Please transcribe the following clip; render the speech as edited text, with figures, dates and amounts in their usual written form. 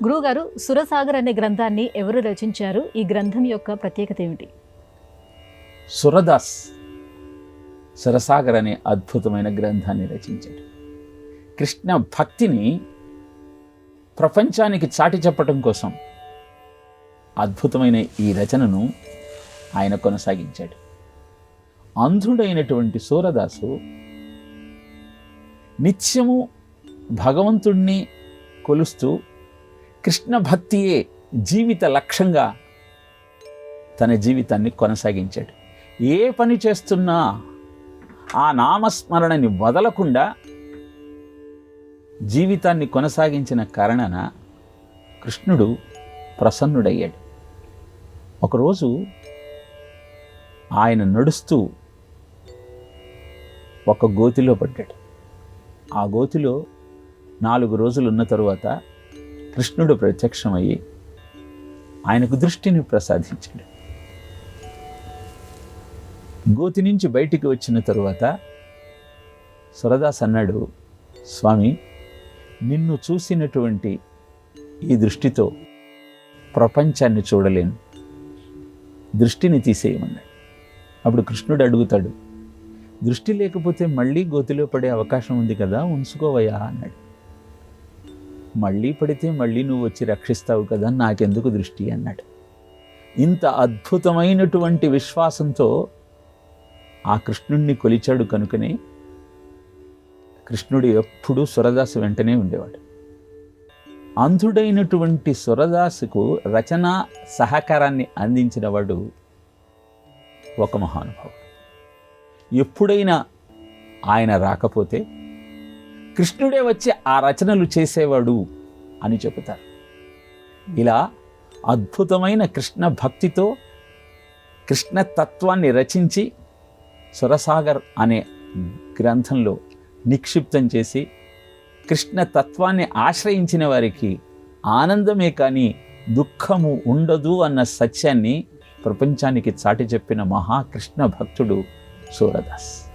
గురువుగారు, సురసాగర్ అనే గ్రంథాన్ని ఎవరు రచించారు? ఈ గ్రంథం యొక్క ప్రత్యేకత ఏమిటి? సురదాస్ సురసాగర్ అనే అద్భుతమైన గ్రంథాన్ని రచించాడు. కృష్ణ భక్తిని ప్రపంచానికి చాటి చెప్పటం కోసం అద్భుతమైన ఈ రచనను ఆయన కొనసాగించాడు. అంధుడైనటువంటి సూరదాసు నిత్యము భగవంతుణ్ణి కొలుస్తూ కృష్ణ భక్తియే జీవిత లక్ష్యంగా తన జీవితాన్ని కొనసాగించాడు. ఏ పని చేస్తున్నా ఆ నామస్మరణని వదలకుండా జీవితాన్ని కొనసాగించిన కారణాన కృష్ణుడు ప్రసన్నుడయ్యాడు. ఒకరోజు ఆయన నడుస్తూ ఒక గోతిలో పడ్డాడు. ఆ గోతిలో 4 రోజులు ఉన్న తరువాత కృష్ణుడు ప్రత్యక్షమయ్యి ఆయనకు దృష్టిని ప్రసాదించాడు. గోతి నుంచి బయటికి వచ్చిన తరువాత సురదాస్ అన్నాడు, స్వామి, నిన్ను చూసినటువంటి ఈ దృష్టితో ప్రపంచాన్ని చూడలేను, దృష్టిని తీసేయమన్నాడు. అప్పుడు కృష్ణుడు అడుగుతాడు, దృష్టి లేకపోతే మళ్ళీ గోతిలో పడే అవకాశం ఉంది కదా, ఉంచుకోవయ్యా అన్నాడు. మళ్ళీ పడితే మళ్ళీ నువ్వు వచ్చి రక్షిస్తావు కదా, నాకెందుకు దృష్టి అన్నాడు. ఇంత అద్భుతమైనటువంటి విశ్వాసంతో ఆ కృష్ణుణ్ణి కొలిచాడు కనుకనే కృష్ణుడు ఎప్పుడూ సురదాసు వెంటనే ఉండేవాడు. అంధుడైనటువంటి సురదాసుకు రచనా సహకారాన్ని అందించిన వాడు ఒక మహానుభావుడు. ఎప్పుడైనా ఆయన రాకపోతే కృష్ణుడే వచ్చి ఆ రచనలు చేసేవాడు అని చెబుతారు. ఇలా అద్భుతమైన కృష్ణ భక్తితో కృష్ణ తత్వాన్ని రచించి సురసాగర్ అనే గ్రంథంలో నిక్షిప్తం చేసి కృష్ణ తత్వాన్ని ఆశ్రయించిన వారికి ఆనందమే కానీ దుఃఖము ఉండదు అన్న సత్యాన్ని ప్రపంచానికి చాటి చెప్పిన మహాకృష్ణ భక్తుడు సూరదాస్.